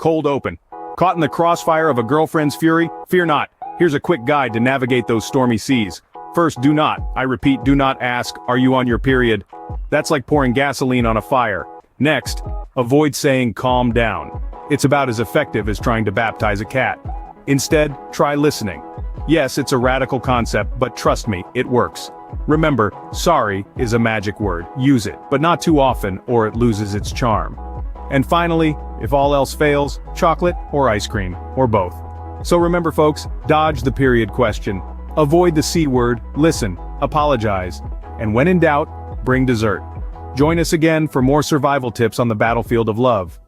cold open. Caught in the crossfire of a girlfriend's fury? Fear not. Here's a quick guide to navigate those stormy seas. First, do not, I repeat, do not ask, are you on your period? That's like pouring gasoline on a fire. Next, avoid saying calm down. It's about as effective as trying to baptize a cat. Instead, try listening. Yes, it's a radical concept, but trust me, it works. Remember, sorry is a magic word. Use it, but not too often or it loses its charm. And finally, if all else fails, chocolate or ice cream, or both. So remember folks, dodge the period question. Avoid the C word, listen, apologize, and when in doubt, bring dessert. Join us again for more survival tips on the battlefield of love.